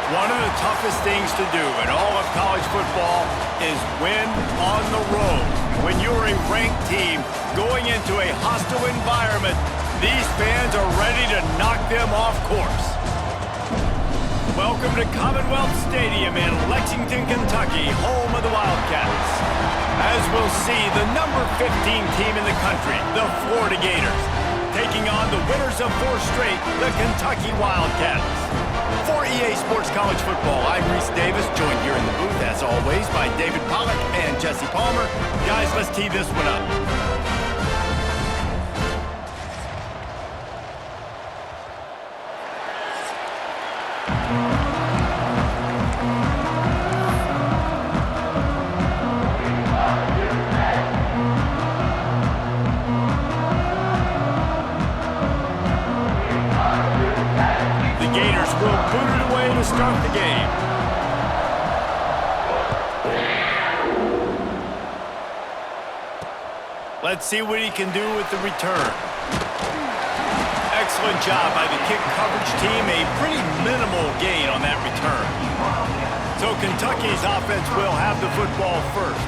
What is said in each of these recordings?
One of the toughest things to do in all of college football is win on the road. When you're a ranked team going into a hostile environment, these fans are ready to knock them off course. Welcome to Commonwealth Stadium in Lexington, Kentucky, home of the Wildcats. As we'll see, the number 15 team in the country, the Florida Gators, taking on the winners of 4 straight, the Kentucky Wildcats. For EA Sports College Football, I'm Reese Davis, joined here in the booth, as always, by David Pollack and Jesse Palmer. Guys, let's tee this one up. To start the game. Let's see what he can do with the return. Excellent job by the kick coverage team. A pretty minimal gain on that return. So Kentucky's offense will have the football first.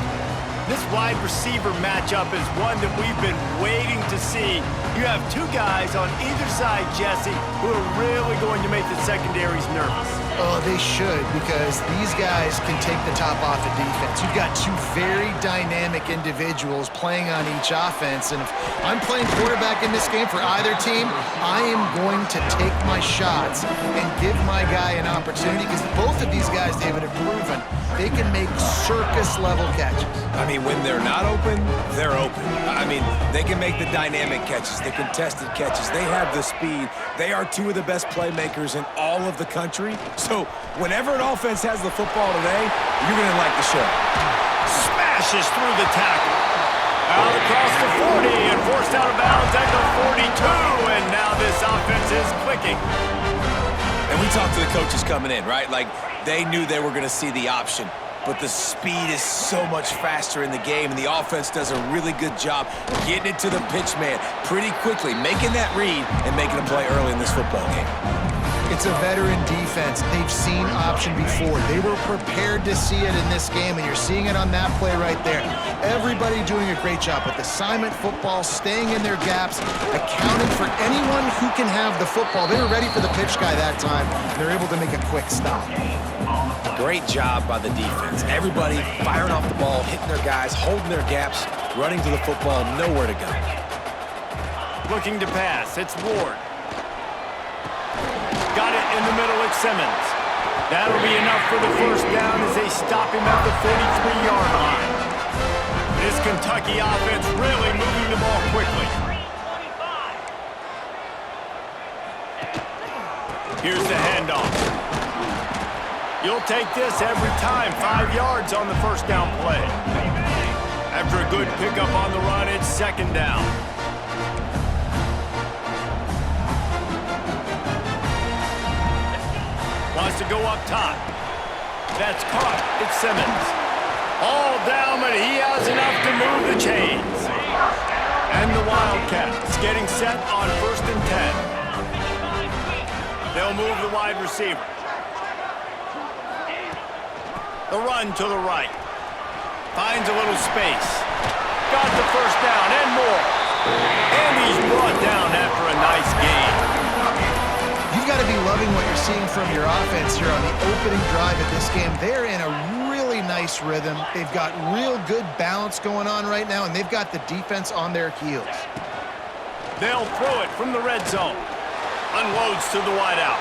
This wide receiver matchup is one that we've been waiting to see. You have 2 guys on either side, Jesse, who are really going to make the secondaries nervous. Oh, they should, because these guys can take the top off of defense. You've got 2 very dynamic individuals playing on each offense, and if I'm playing quarterback in this game for either team, I am going to take my shots and give my guy an opportunity, because both of these guys, David, have proven they can make circus-level catches. I mean, when they're not open, they're open. I mean, they can make the dynamic catches, the contested catches. They have the speed. They are 2 of the best playmakers in all of the country. So whenever an offense has the football today, you're going to like the show. Smashes through the tackle. Out across the 40 and forced out of bounds at the 42. And now this offense is clicking. And we talked to the coaches coming in, right? Like, they knew they were going to see the option. But the speed is so much faster in the game, and the offense does a really good job getting it to the pitch man pretty quickly, making that read and making a play early in this football game. It's a veteran defense. They've seen option before. They were prepared to see it in this game, and you're seeing it on that play right there. Everybody doing a great job with assignment football, staying in their gaps, accounting for anyone who can have the football. They were ready for the pitch guy that time. They're able to make a quick stop. Great job by the defense. Everybody firing off the ball, hitting their guys, holding their gaps, running to the football, nowhere to go. Looking to pass, it's Ward. Got it in the middle at Simmons. That'll be enough for the first down as they stop him at the 43-yard line. This Kentucky offense really moving the ball quickly. Here's the handoff. You'll take this every time. 5 yards on the first down play. After a good pickup on the run, it's 2nd down. Wants to go up top. That's caught. It's Simmons. All down, but he has enough to move the chains. And the Wildcats getting set on 1st and 10. They'll move the wide receiver. The run to the right. Finds a little space. Got the first down and more. And he's brought down after a nice gain. You've got to be loving what you're seeing from your offense here on the opening drive of this game. They're in a really nice rhythm. They've got real good balance going on right now, and they've got the defense on their heels. They'll throw it from the red zone. Unloads to the wideout.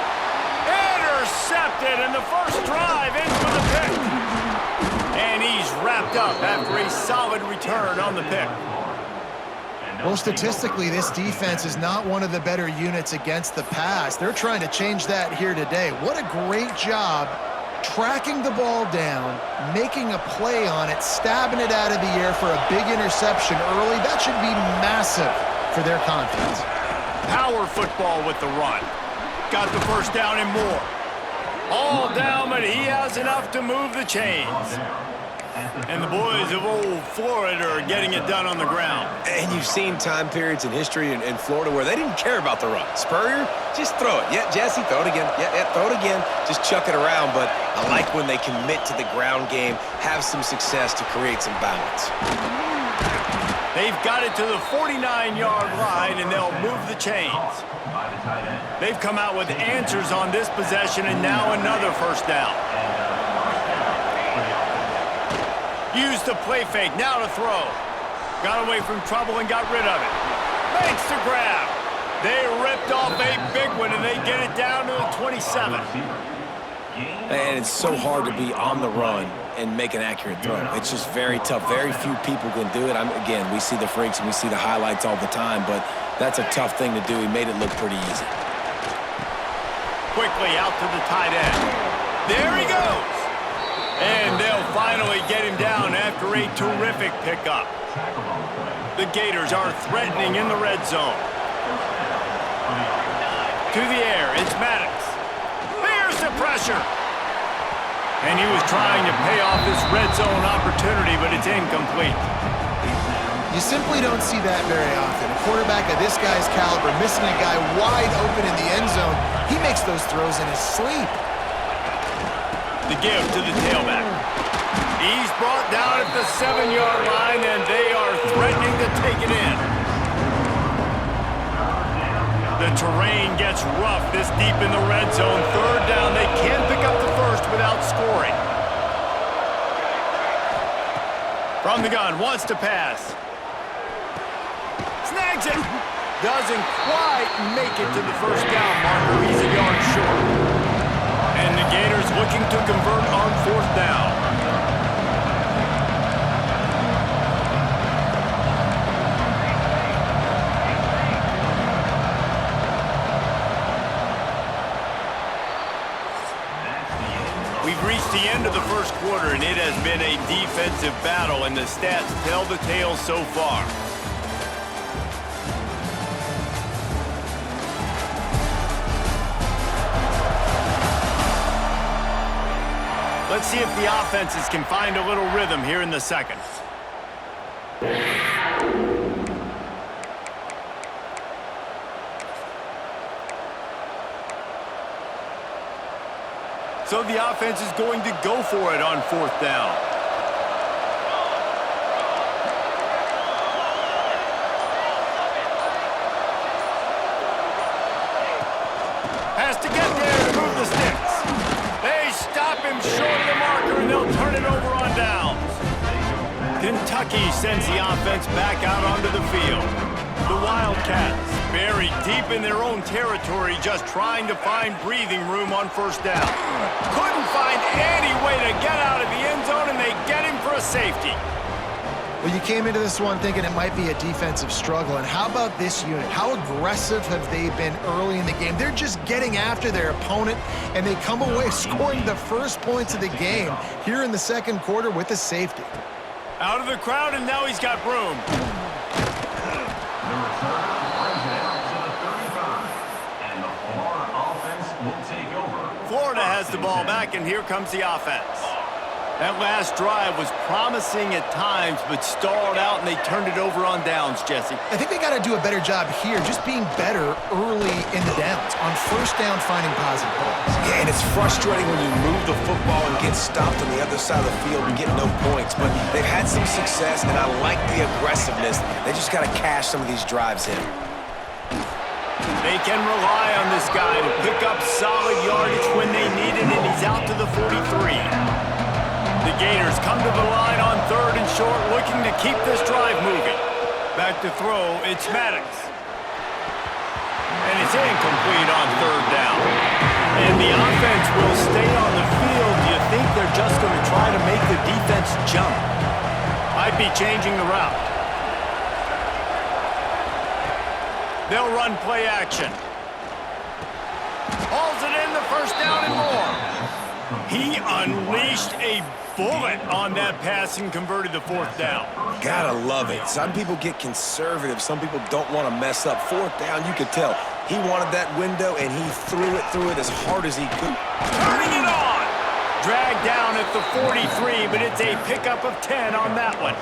Intercepted, and the first drive ends with a pick. And he's wrapped up after a solid return on the pick. Well, statistically, this defense is not one of the better units against the pass. They're trying to change that here today. What a great job tracking the ball down, making a play on it, stabbing it out of the air for a big interception early. That should be massive for their confidence. Power football with the run. Got the first down and more. All down, but he has enough to move the chains. And the boys of old Florida are getting it done on the ground. And you've seen time periods in history in Florida where they didn't care about the run. Spurrier, just throw it. Yeah, Jesse, throw it again. Yeah, throw it again. Just chuck it around. But I like when they commit to the ground game, have some success to create some balance. They've got it to the 49-yard line, and they'll move the chains. They've come out with answers on this possession, and now another first down. Used the play fake, now to throw. Got away from trouble and got rid of it. Makes the grab. They ripped off a big one, and they get it down to the 27. And it's so hard to be on the run and make an accurate throw. It's just very tough. Very few people can do it. Again, we see the freaks and we see the highlights all the time, but that's a tough thing to do. He made it look pretty easy. Quickly out to the tight end. There he goes. And they'll finally get him down after a terrific pickup. The Gators are threatening in the red zone. To the air, it's Maddox. There's the pressure. And he was trying to pay off this red zone opportunity, but it's incomplete. You simply don't see that very often. A quarterback of this guy's caliber missing a guy wide open in the end zone. He makes those throws in his sleep. The give to the tailback. He's brought down at the 7-yard line, and they are threatening to take it in. The terrain gets rough this deep in the red zone. Third down, they can't pick up the first without scoring. From the gun, wants to pass. Snags it. Doesn't quite make it to the first down marker. He's a yard short. And the Gators looking to convert on fourth down. We've reached the end of the first quarter, and it has been a defensive battle, and the stats tell the tale so far. Let's see if the offenses can find a little rhythm here in the second. So the offense is going to go for it on fourth down. Has to get there to move the sticks. They stop him short of the marker, and they'll turn it over on downs. Kentucky sends the offense back out onto the field. The Wildcats buried deep in their own territory, just trying to find breathing room on first down. Couldn't find any way to get out of the end zone, and they get him for a safety. Well, you came into this one thinking it might be a defensive struggle, and how about this unit? How aggressive have they been early in the game? They're just getting after their opponent, and they come away scoring the first points of the game here in the second quarter with a safety. Out of the crowd, and now he's got room. Florida has the ball back, and here comes the offense. That last drive was promising at times, but stalled out, and they turned it over on downs, Jesse. I think they got to do a better job here, just being better early in the downs. On first down, finding positive plays. Yeah, and it's frustrating when you move the football and get stopped on the other side of the field and get no points. But they've had some success, and I like the aggressiveness. They just got to cash some of these drives in. They can rely on this guy to pick up solid yardage when they need it, and he's out to the 43. The Gators come to the line on third and short, looking to keep this drive moving. Back to throw, it's Maddox. And it's incomplete on third down. And the offense will stay on the field. Do you think they're just going to try to make the defense jump? Might be changing the route. They'll run play action. Hauls it in, the first down and more. He unleashed a bullet on that pass and converted the fourth down. Gotta love it. Some people get conservative. Some people don't want to mess up. Fourth down, you could tell. He wanted that window, and he threw it as hard as he could. Turning it on. Dragged down at the 43, but it's a pickup of 10 on that one.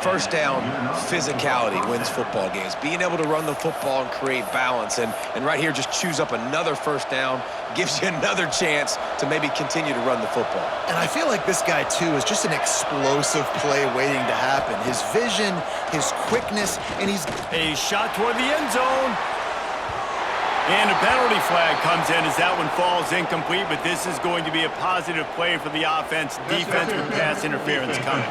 First down, physicality wins football games. Being able to run the football and create balance. And right here, just choose up another first down, gives you another chance to maybe continue to run the football. And I feel like this guy, too, is just an explosive play waiting to happen. His vision, his quickness, and he's... A shot toward the end zone. And a penalty flag comes in as that one falls incomplete, but this is going to be a positive play for the offense. Defense with pass interference coming.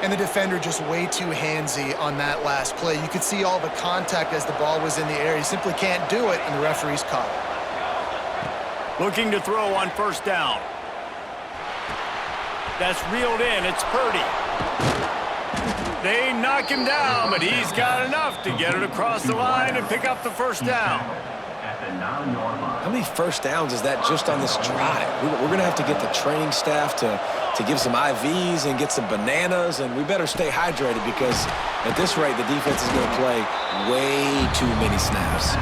And the defender just way too handsy on that last play. You could see all the contact as the ball was in the air. He simply can't do it, and the referee's caught it. Looking to throw on first down. That's reeled in. It's Purdy. They knock him down, but he's got enough to get it across the line and pick up the first down. How many first downs is that just on this drive? We're going to have to get the training staff to give some IVs and get some bananas, and we better stay hydrated because at this rate, the defense is going to play way too many snaps.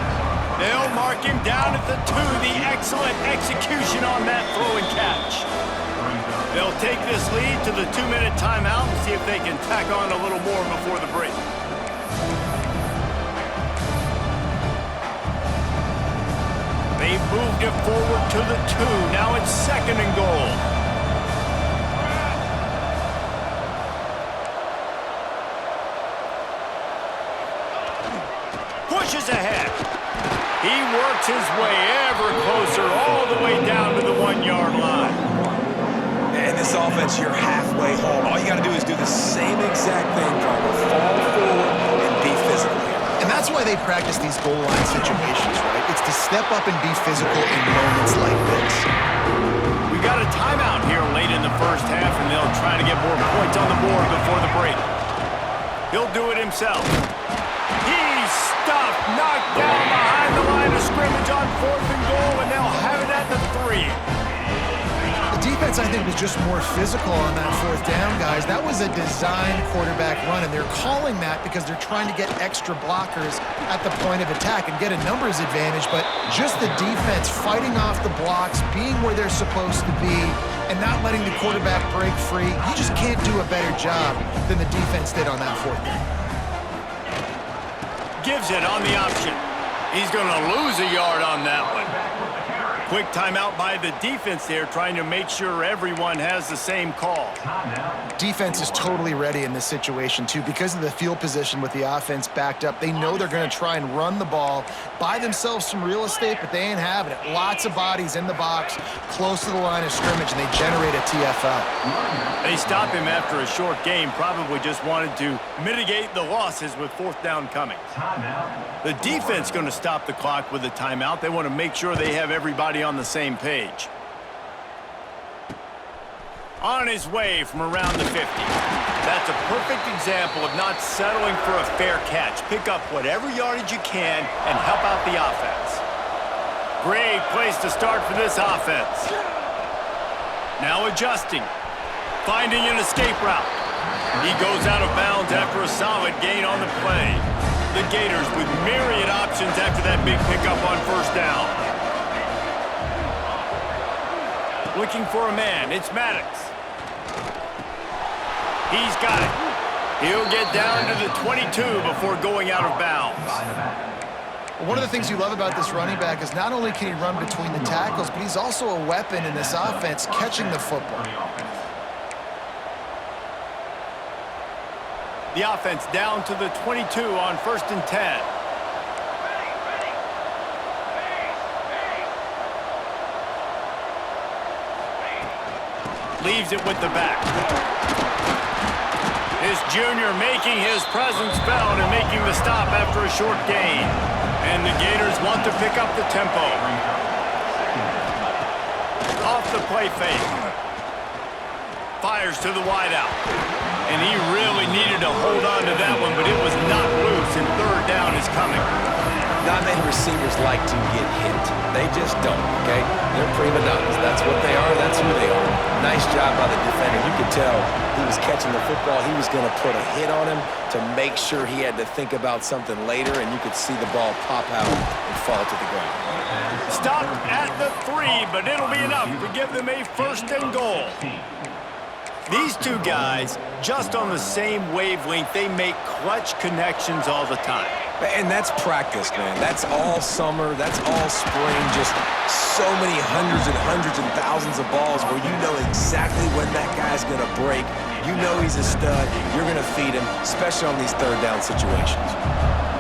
They'll mark him down at the 2. The excellent execution on that throw and catch. They'll take this lead to the 2-minute timeout and see if they can tack on a little more before the break. They've moved it forward to the 2. Now it's 2nd and goal. Pushes ahead. He works his way ever closer all the way down to the 1-yard line. And this offense, you're halfway home. All you got to do is do the same exact thing, Driver. Fall forward and be physical here. And that's why they practice these goal line situations, right? It's to step up and be physical in moments like this. We got a timeout here late in the first half, and they'll try to get more points on the board before the break. He'll do it himself. He's stuffed, knocked down behind the line of scrimmage on 4th and goal, and they'll have it at the 3. The defense, I think, was just more physical on that 4th down, guys. That was a designed quarterback run, and they're calling that because they're trying to get extra blockers at the point of attack and get a numbers advantage, but just the defense fighting off the blocks, being where they're supposed to be, and not letting the quarterback break free. You just can't do a better job than the defense did on that 4th down. Gives it on the option. He's going to lose a yard on that one. Quick timeout by the defense there, trying to make sure everyone has the same call. Defense is totally ready in this situation, too. Because of the field position with the offense backed up, they know they're going to try and run the ball, buy themselves some real estate, but they ain't having it. Lots of bodies in the box, close to the line of scrimmage, and they generate a TFL. They stop him after a short game, probably just wanted to mitigate the losses with 4th down coming. The defense going to stop the clock with a timeout. They want to make sure they have everybody on the same page. On his way from around the 50. That's a perfect example of not settling for a fair catch. Pick up whatever yardage you can and help out the offense. Great place to start for this offense. Now adjusting. Finding an escape route. He goes out of bounds after a solid gain on the play. The Gators with myriad options after that big pickup on 1st down. Looking for a man. It's Maddox. He's got it. He'll get down to the 22 before going out of bounds. One of the things you love about this running back is not only can he run between the tackles, but he's also a weapon in this offense catching the football. The offense down to the 22 on 1st and 10. Leaves it with the back. This junior making his presence felt and making the stop after a short gain. And the Gators want to pick up the tempo. Off the play fake. Fires to the wideout. And he really needed to hold on to that one, but it was not loose, and 3rd down is coming. Not many receivers like to get hit. They just don't, okay? They're prima donnas. That's what they are. That's who they are. Nice job by the defender. You could tell he was catching the football. He was going to put a hit on him to make sure he had to think about something later, and you could see the ball pop out and fall to the ground. Stopped at the 3, but it'll be enough to give them a 1st and goal. These two guys, just on the same wavelength, they make clutch connections all the time. And that's practice, man. That's all summer. That's all spring. Just so many hundreds and thousands of balls where you know exactly when that guy's going to break. You know he's a stud. You're going to feed him, especially on these 3rd down situations.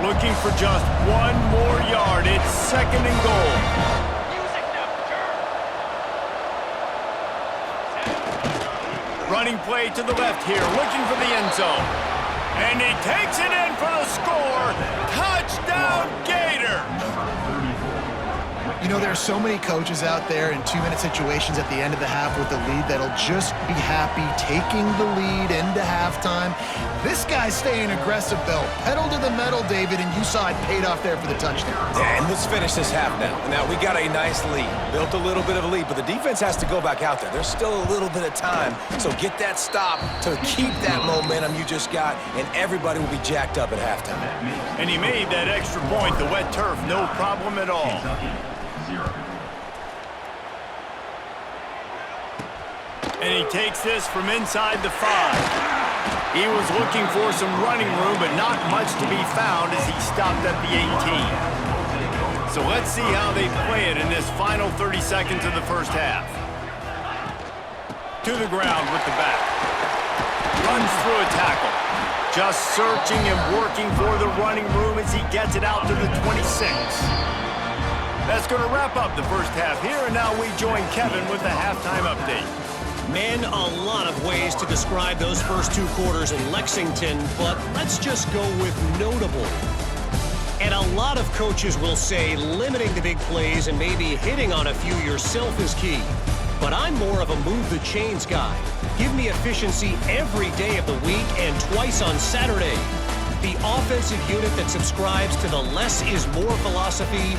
Looking for just 1 more yard. It's 2nd and goal. Running play to the left here, looking for the end zone. And he takes it in for the score. Touchdown, Gators! You know, there are so many coaches out there in 2-minute situations at the end of the half with the lead that'll just be happy taking the lead into halftime. This guy's staying aggressive, though. Pedal to the metal, David, and you saw it paid off there for the touchdown. Yeah, and let's finish this half now. Now, we got a nice lead. Built a little bit of a lead, but the defense has to go back out there. There's still a little bit of time, so get that stop to keep that momentum you just got, and everybody will be jacked up at halftime. And he made that extra point, the wet turf, no problem at all. And he takes this from inside the 5. He was looking for some running room, but not much to be found as he stopped at the 18. So let's see how they play it in this final 30 seconds of the 1st half. To the ground with the back. Runs through a tackle. Just searching and working for the running room as he gets it out to the 26. That's going to wrap up the 1st half here, and now we join Kevin with the halftime update. Man, a lot of ways to describe those first 2 quarters in Lexington, but let's just go with notable. And a lot of coaches will say limiting the big plays and maybe hitting on a few yourself is key. But I'm more of a move the chains guy. Give me efficiency every day of the week and twice on Saturday. The offensive unit that subscribes to the less is more philosophy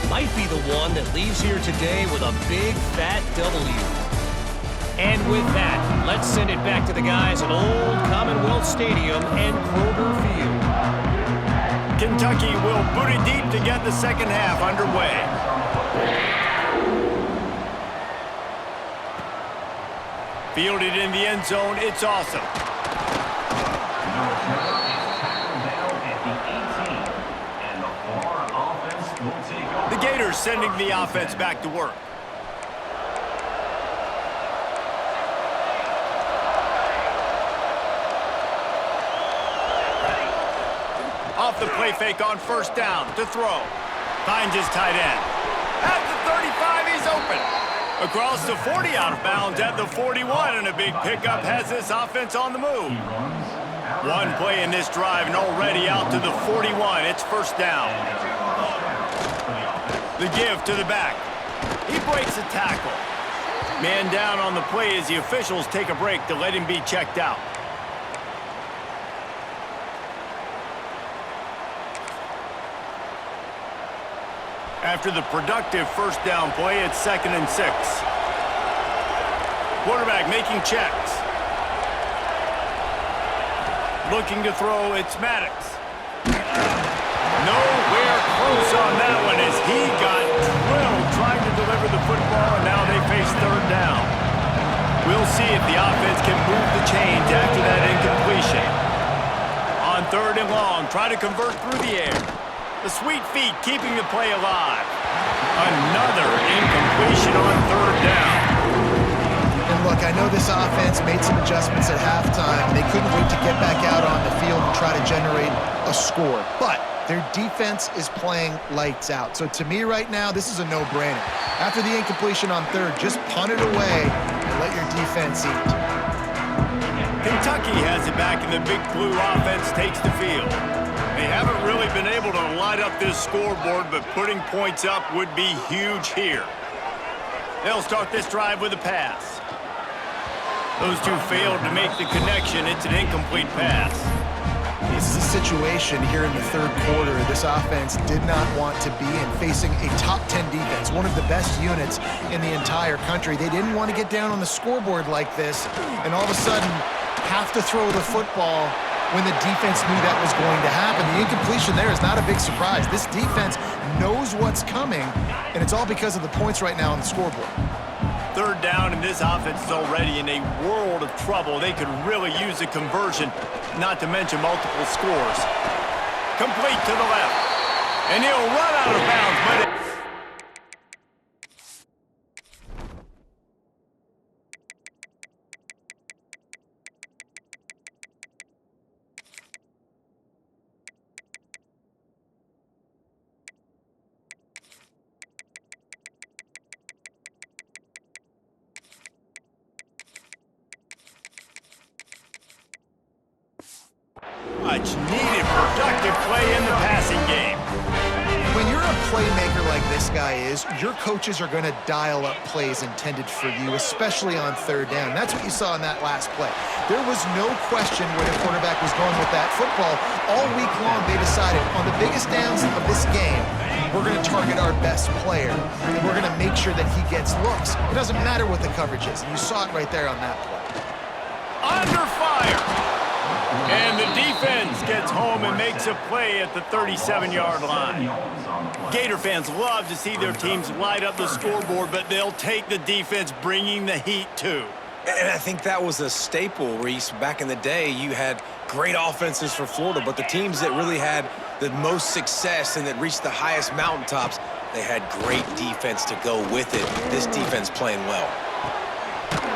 might be the one that leaves here today with a big fat W. And with that, let's send it back to the guys at Old Commonwealth Stadium and Kroger Field. Kentucky will boot it deep to get the 2nd half underway. Fielded in the end zone, it's awesome. The Gators sending the offense back to work. Off the play fake on 1st down to throw. Finds his tight end. At the 35, he's open. Across the 40, out of bounds at the 41, and a big pickup has this offense on the move. 1 play in this drive, and already out to the 41. It's 1st down. The give to the back. He breaks a tackle. Man down on the play as the officials take a break to let him be checked out. After the productive 1st down play, it's 2nd and 6. Quarterback making checks. Looking to throw, it's Maddox. Nowhere close on that one as he got drilled trying to deliver the football, and now they face 3rd down. We'll see if the offense can move the chains after that incompletion. On 3rd and long, try to convert through the air. The sweet feet keeping the play alive. Another incompletion on 3rd down. And look, I know this offense made some adjustments at halftime. They couldn't wait to get back out on the field and try to generate a score. But their defense is playing lights out. So to me right now, this is a no-brainer. After the incompletion on 3rd, just punt it away and let your defense eat. Kentucky has it back, and the Big Blue offense takes the field. They haven't really been able to light up this scoreboard, but putting points up would be huge here. They'll start this drive with a pass. Those two failed to make the connection. It's an incomplete pass. This is a situation here in the third quarter this offense did not want to be in, facing a top 10 defense, one of the best units in the entire country. They didn't want to get down on the scoreboard like this and all of a sudden have to throw the football when the defense knew that was going to happen. The incompletion there is not a big surprise. This defense knows what's coming, and it's all because of the points right now on the scoreboard. Third down, and this offense is already in a world of trouble. They could really use a conversion, not to mention multiple scores. Complete to the left. And he'll run out of bounds, but it... Much needed productive play in the passing game. When you're a playmaker like this guy is, your coaches are going to dial up plays intended for you, especially on third down. That's what you saw in that last play. There was no question where the quarterback was going with that football. All week long, they decided on the biggest downs of this game, we're going to target our best player, and we're going to make sure that he gets looks. It doesn't matter what the coverage is, and you saw it right there on that play. Under fire. And the defense gets home and makes a play at the 37-yard line. Gator fans love to see their teams light up the scoreboard, but they'll take the defense bringing the heat too. And I think that was a staple, Reese. Back in the day, you had great offenses for Florida, but the teams that really had the most success and that reached the highest mountaintops, they had great defense to go with it. This defense playing well.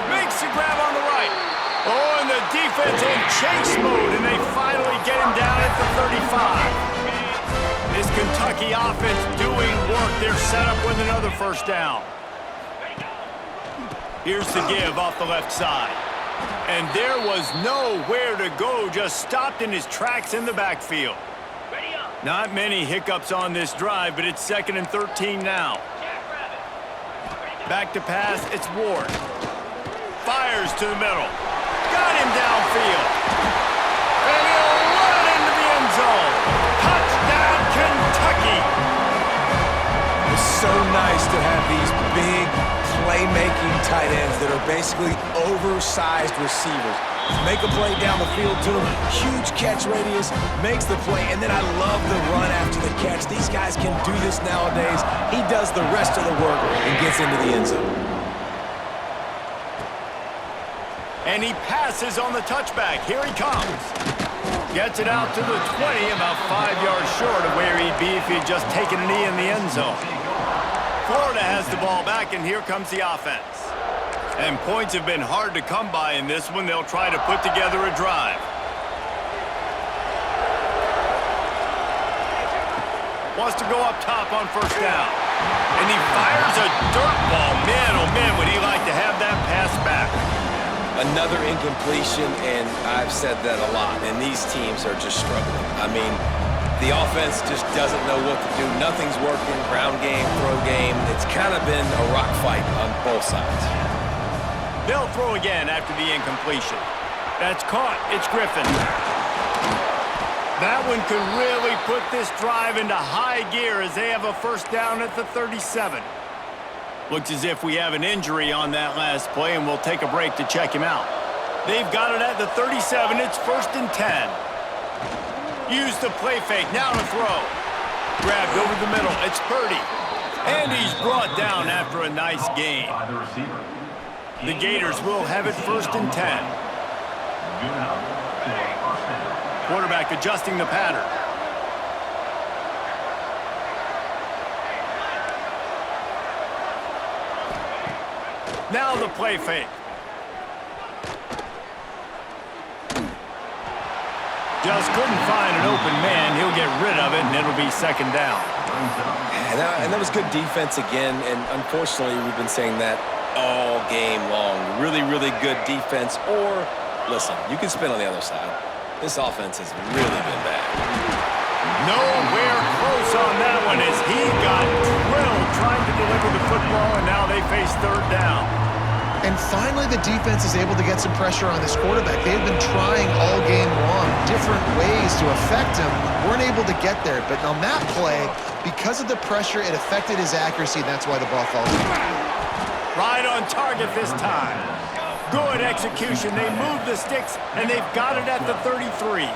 Makes the grab on the right. Oh, and the defense in chase mode, and they finally get him down at the 35. This Kentucky offense doing work. They're set up with another first down. Here's the give off the left side. And there was nowhere to go, just stopped in his tracks in the backfield. Not many hiccups on this drive, but it's 2nd and 13 now. Back to pass, it's Ward. Fires to the middle. Got him downfield. And he'll run into the end zone. Touchdown, Kentucky. It's so nice to have these big playmaking tight ends that are basically oversized receivers. Make a play down the field to him, huge catch radius, makes the play, and then I love the run after the catch. These guys can do this nowadays. He does the rest of the work and gets into the end zone. And he passes on the touchback. Here he comes. Gets it out to the 20, about 5 yards short of where he'd be if he'd just taken a knee in the end zone. Florida has the ball back, and here comes the offense. And points have been hard to come by in this one. They'll try to put together a drive. Wants to go up top on first down. And he fires a dirt ball. Man, oh man, would he like to have that pass back. Another incompletion, and I've said that a lot, and these teams are just struggling. I mean, the offense just doesn't know what to do. Nothing's working, ground game, throw game. It's kind of been a rock fight on both sides. They'll throw again after the incompletion. That's caught. It's Griffin. That one could really put this drive into high gear as they have a first down at the 37. Looks as if we have an injury on that last play, and we'll take a break to check him out. They've got it at the 37. It's 1st and 10. Use the play fake. Now to throw. Grabbed over the middle. It's Purdy. And he's brought down after a nice gain. The Gators will have it 1st and 10. Quarterback adjusting the pattern. Now the play fake. Just couldn't find an open man. He'll get rid of it, and it'll be 2nd down. And that was good defense again, and unfortunately, we've been saying that all game long. Really, really good defense. Or, listen, you can spin on the other side. This offense has really been bad. Nowhere close on that one as he got drilled trying to deliver the football, and now they face 3rd down. And finally, the defense is able to get some pressure on this quarterback. They've been trying all game long different ways to to affect him, weren't able to get there. But on that play, because of the pressure, it affected his accuracy, and that's why the ball falls in. Right on target this time. Good execution. They move the sticks, and they've got it at the 33.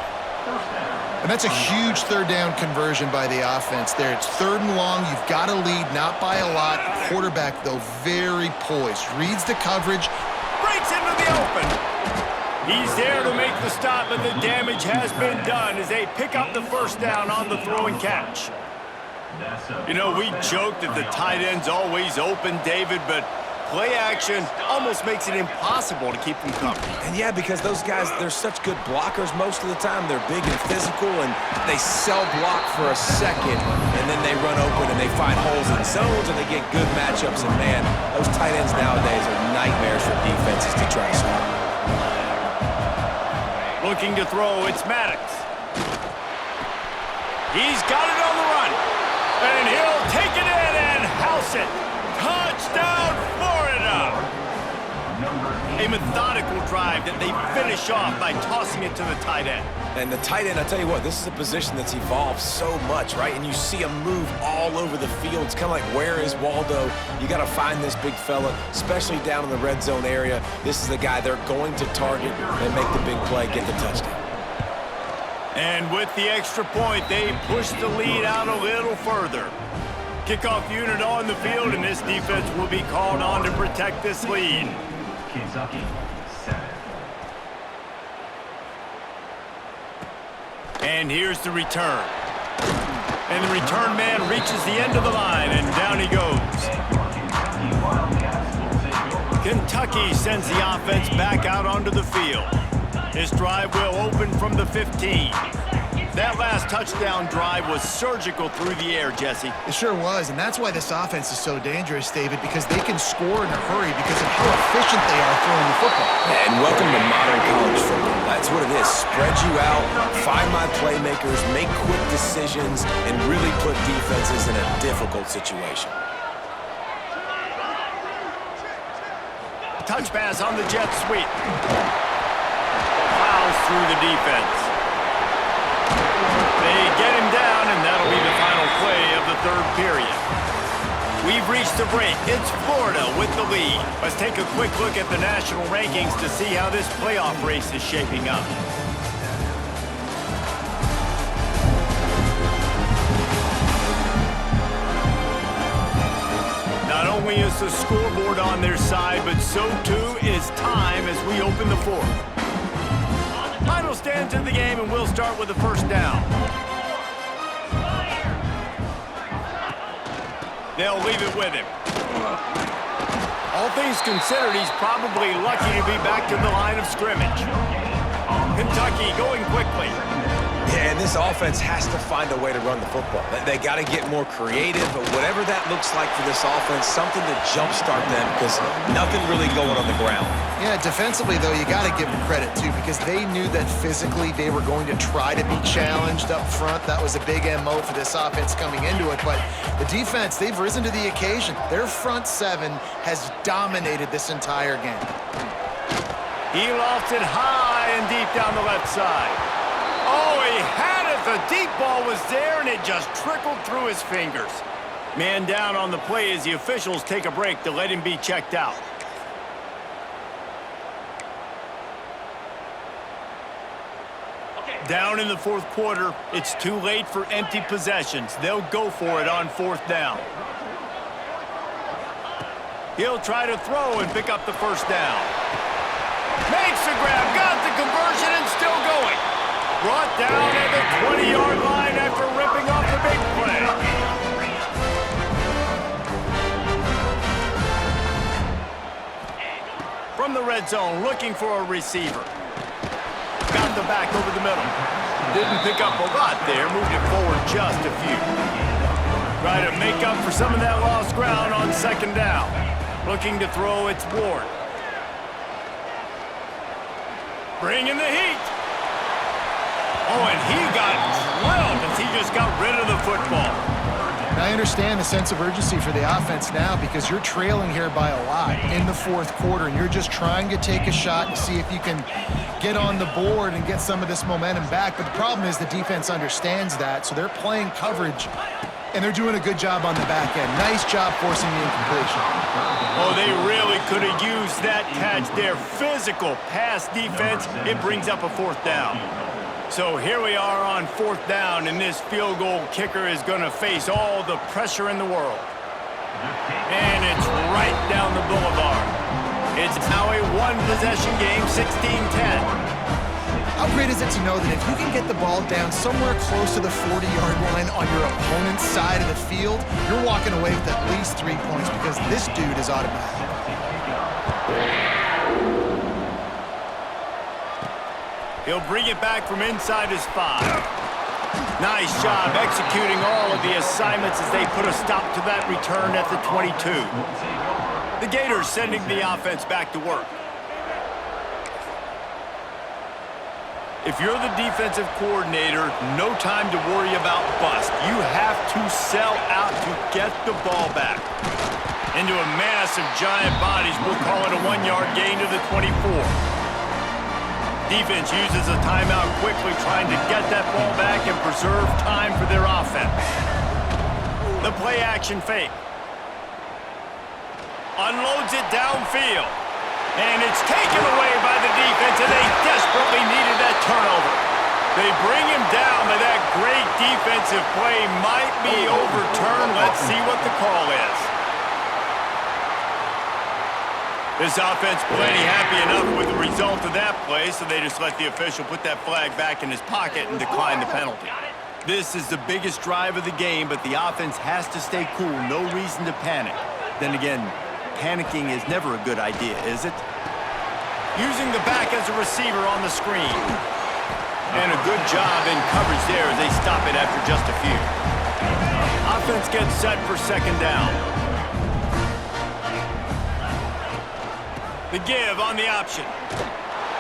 And that's a huge third down conversion by the offense there. It's 3rd and long. You've got to lead, not by a lot. Quarterback, though, very poised. Reads the coverage. Breaks into the open. He's there to make the stop, but the damage has been done as they pick up the first down on the throw and catch. You know, we joke that the tight end's always open, David, but play action almost makes it impossible to keep them covered. And yeah, because those guys, they're such good blockers most of the time. They're big and physical, and they sell block for a second, and then they run open and they find holes in zones, and they get good matchups. And man, those tight ends nowadays are nightmares for defenses to try to stop. Looking to throw, it's Maddox. He's got it on the run, and he'll take it in and house it. Touchdown, Florida! A methodical drive that they finish off by tossing it to the tight end. And the tight end, I tell you what, this is a position that's evolved so much, right? And you see him move all over the field. It's kind of like, where is Waldo? You got to find this big fella, especially down in the red zone area. This is the guy they're going to target and make the big play, get the touchdown. And with the extra point, they push the lead out a little further. Kickoff unit on the field, and this defense will be called on to protect this lead. Kentucky, 7. And here's the return. And the return man reaches the end of the line, and down he goes. Kentucky sends the offense back out onto the field. This drive will open from the 15. That last touchdown drive was surgical through the air, Jesse. It sure was, and that's why this offense is so dangerous, David, because they can score in a hurry because of how efficient they are throwing the football. And welcome to modern college football. That's what it is. Spread you out, find my playmakers, make quick decisions, and really put defenses in a difficult situation. Touch pass on the jet sweep. Fouls through the defense. They get him down, and that'll be the final play of the 3rd period. We've reached the break. It's Florida with the lead. Let's take a quick look at the national rankings to see how this playoff race is shaping up. Not only is the scoreboard on their side, but so too is time as we open the 4th. Final stands in the game, and we'll start with the first down. They'll leave it with him. All things considered, he's probably lucky to be back to the line of scrimmage. Kentucky going quickly. Yeah, and this offense has to find a way to run the football. They got to get more creative, but whatever that looks like for this offense, something to jumpstart them because nothing really going on the ground. Yeah, defensively, though, you got to give them credit, too, because they knew that physically they were going to try to be challenged up front. That was a big MO for this offense coming into it, but the defense, they've risen to the occasion. Their front 7 has dominated this entire game. He lofts it high and deep down the left side. Oh, he had it. The deep ball was there, and it just trickled through his fingers. Man down on the play as the officials take a break to let him be checked out. Down in the 4th quarter, it's too late for empty possessions. They'll go for it on 4th down. He'll try to throw and pick up the first down. Makes the grab, got the conversion, and still going. Brought down at the 20-yard line after ripping off the big play. From the red zone, looking for a receiver. Got the back over the middle. Didn't pick up a lot there, moved it forward just a few. Try to make up for some of that lost ground on 2nd down. Looking to throw, it's Ward. Bringing the heat. Oh, and he got drilled as he just got rid of the football. I understand the sense of urgency for the offense now because you're trailing here by a lot in the fourth quarter, and you're just trying to take a shot to see if you can get on the board and get some of this momentum back. But the problem is the defense understands that, so they're playing coverage, and they're doing a good job on the back end. Nice job forcing the incompletion. Oh, they really could have used that catch there. Physical pass defense. It brings up a fourth down. So here we are on fourth down, and this field goal kicker is going to face all the pressure in the world. And it's right down the boulevard. It's now a one-possession game, 16-10. How great is it to know that if you can get the ball down somewhere close to the 40-yard line on your opponent's side of the field, you're walking away with at least 3 points because this dude is automatic. He'll bring it back from inside his 5. Nice job executing all of the assignments as they put a stop to that return at the 22. The Gators sending the offense back to work. If you're the defensive coordinator, no time to worry about bust. You have to sell out to get the ball back. Into a massive giant bodies, we'll call it a 1-yard gain to the 24. Defense uses a timeout quickly, trying to get that ball back and preserve time for their offense. The play-action fake. Unloads it downfield. And it's taken away by the defense, and they desperately needed that turnover. They bring him down, but that great defensive play might be overturned. Let's see what the call is. This offense plenty happy enough with the result of that play, so they just let the official put that flag back in his pocket and decline the penalty. This is the biggest drive of the game, but the offense has to stay cool. No reason to panic. Then again, panicking is never a good idea, is it? Using the back as a receiver on the screen. And a good job in coverage there as they stop it after just a few. Offense gets set for second down. The give on the option.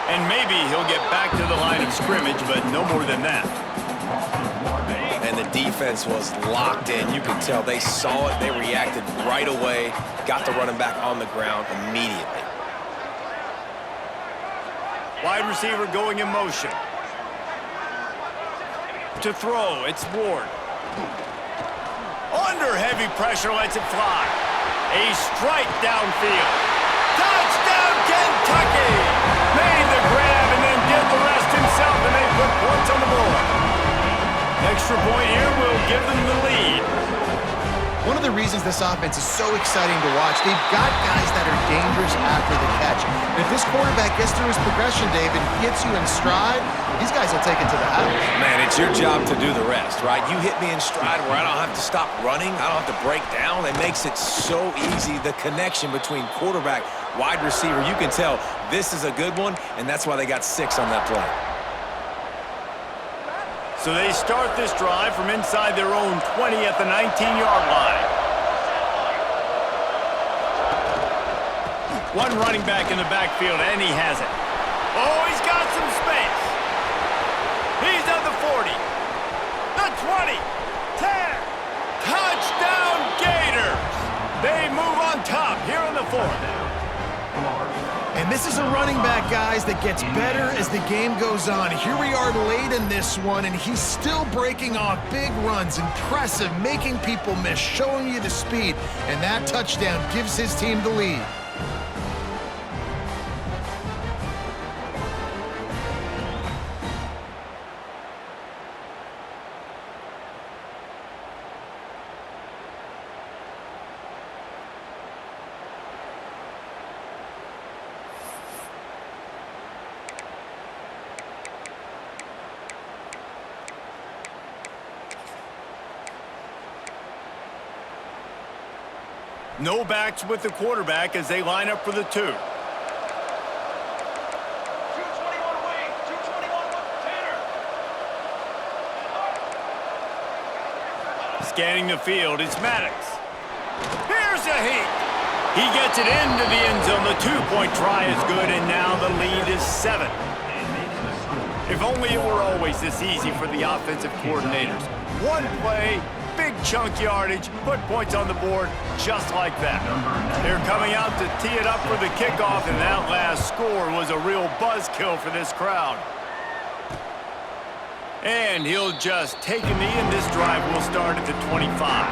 And maybe he'll get back to the line of scrimmage, but no more than that. And the defense was locked in. You could tell they saw it. They reacted right away. Got the running back on the ground immediately. Wide receiver going in motion. To throw, it's Ward. Under heavy pressure, lets it fly. A strike downfield. Touchdown, Kentucky! Made the grab and then did the rest himself, and they put points on the board. Extra point here will give them the lead. One of the reasons this offense is so exciting to watch, they've got guys that are dangerous after the catch. And if this quarterback gets through his progression, David, hits you in stride, these guys will take it to the house. Man, it's your job to do the rest, right? You hit me in stride where I don't have to stop running. I don't have to break down. It makes it so easy, the connection between quarterback, wide receiver. You can tell this is a good one, and that's why they got 6 on that play. So they start this drive from inside their own 20 at the 19-yard line. One running back in the backfield, and he has it. Oh, he's got some space. He's at the 40, the 20, 10. Touchdown, Gators. They move on top here in the 4th. And this is a running back, guys, that gets better as the game goes on. Here we are late in this one, and he's still breaking off big runs. Impressive, making people miss, showing you the speed. And that touchdown gives his team the lead. No backs with the quarterback as they line up for the 2. 221 wing, 221 Tanner. Scanning the field, it's Maddox. Here's a heat. He gets it into the end zone. The 2-point try is good, and now the lead is 7. If only it were always this easy for the offensive coordinators. One play, big chunk yardage, put points on the board just like that. They're coming out to tee it up for the kickoff, and that last score was a real buzzkill for this crowd. And he'll just take a knee, and this drive will start at the 25.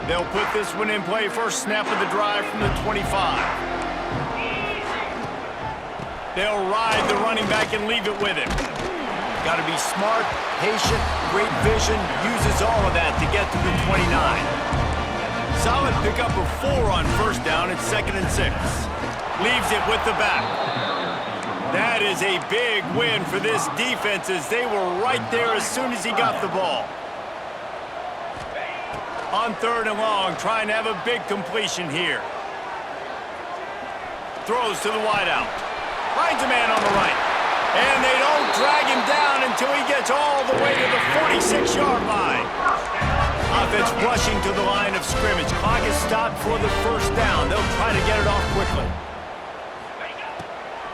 They'll put this one in play, first snap of the drive from the 25. They'll ride the running back and leave it with him. Got to be smart, patient, great vision, uses all of that to get to the 29. Solid pickup of 4 on first down at 2nd and 6. Leaves it with the back. That is a big win for this defense as they were right there as soon as he got the ball. On 3rd and long, trying to have a big completion here. Throws to the wideout. Finds a man on the right. And they don't drag him down until he gets all the way to the 46-yard line. Offense rushing to the line of scrimmage. Clock is stopped for the first down. They'll try to get it off quickly.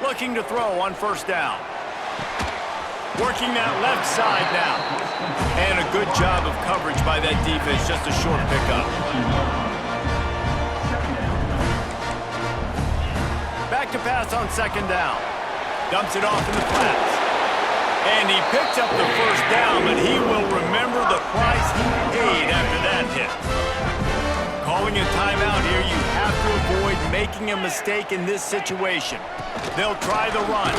Looking to throw on first down. Working that left side now. And a good job of coverage by that defense. Just a short pickup. Back to pass on 2nd down. Dumps it off in the flats. And he picks up the first down, but he will remember the price he paid after that hit. Calling a timeout here, you have to avoid making a mistake in this situation. They'll try the run.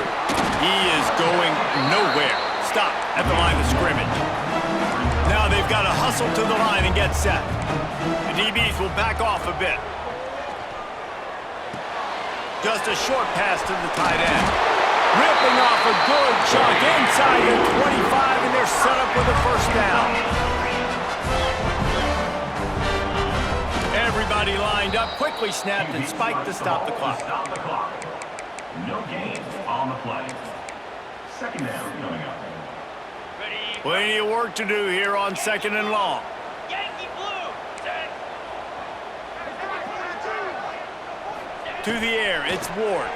He is going nowhere. Stop at the line of scrimmage. Now they've got to hustle to the line and get set. The DBs will back off a bit. Just a short pass to the tight end. Ripping off a good chunk inside the 25, and they're set up with a first down. Everybody lined up, quickly snapped and spiked to stop the clock. No gain on the play. 2nd down coming up. Plenty of work to do here on 2nd and long. Yankee blue. To the air, it's Ward.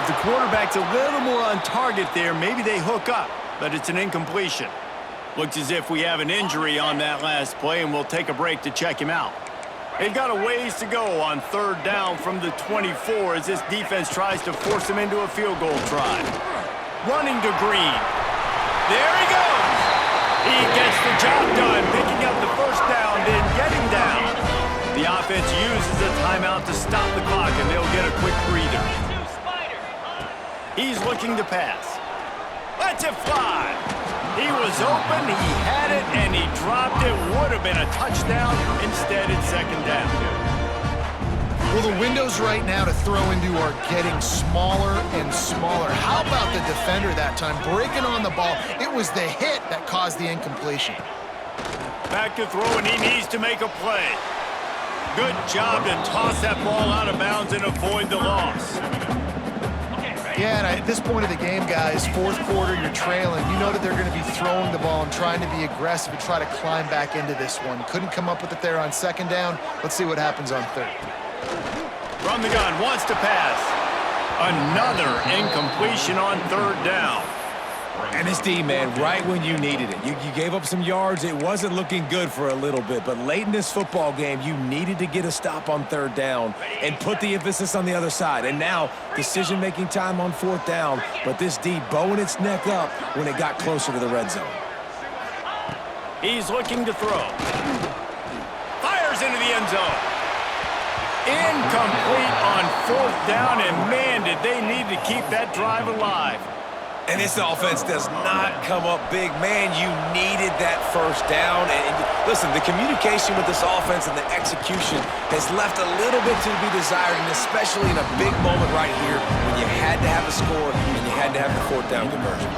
If the quarterback's a little more on target there, maybe they hook up, but it's an incompletion. Looks as if we have an injury on that last play, and we'll take a break to check him out. They've got a ways to go on 3rd down from the 24 as this defense tries to force him into a field goal try. Running to Green. There he goes! He gets the job done, picking up the first down, then getting down. The offense uses a timeout to stop the clock, and they'll get a quick breather. He's looking to pass. Lets it fly. He was open, he had it, and he dropped it. Would have been a touchdown. Instead, it's 2nd down. Well, the windows right now to throw into are getting smaller and smaller. How about the defender that time? Breaking on the ball. It was the hit that caused the incompletion. Back to throw, and he needs to make a play. Good job to toss that ball out of bounds and avoid the loss. Yeah, and at this point of the game, guys, 4th quarter, you're trailing. You know that they're going to be throwing the ball and trying to be aggressive and try to climb back into this one. Couldn't come up with it there on 2nd down. Let's see what happens on 3rd. From the gun, wants to pass. Another incompletion on 3rd down. And this D, man, right when you needed it. You gave up some yards. It wasn't looking good for a little bit. But late in this football game, you needed to get a stop on 3rd down and put the emphasis on the other side. And now, decision-making time on 4th down. But this D bowing its neck up when it got closer to the red zone. He's looking to throw. Fires into the end zone. Incomplete on 4th down. And, man, did they need to keep that drive alive. And this offense does not come up big. Man, you needed that first down. And listen, the communication with this offense and the execution has left a little bit to be desired, and especially in a big moment right here when you had to have a score and you had to have the 4th down conversion.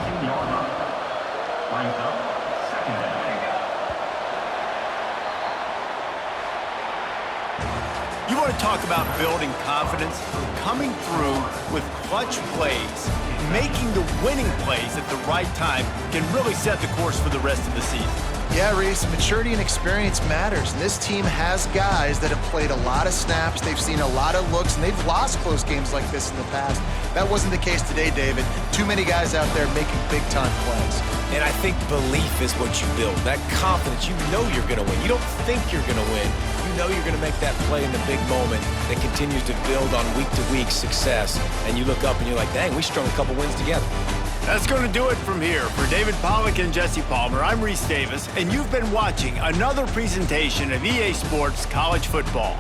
You want to talk about building confidence? Coming through with clutch plays, making the winning plays at the right time can really set the course for the rest of the season. Yeah, Reese, maturity and experience matters. And this team has guys that have played a lot of snaps. They've seen a lot of looks, and they've lost close games like this in the past. That wasn't the case today, David. Too many guys out there making big-time plays. And I think belief is what you build. That confidence, you know you're going to win. You don't think you're going to win. You know you're going to make that play in the big moment that continues to build on week-to-week success. And you look up and you're like, dang, we strung a couple wins together. That's going to do it from here. For David Pollack and Jesse Palmer, I'm Reese Davis, and you've been watching another presentation of EA Sports College Football.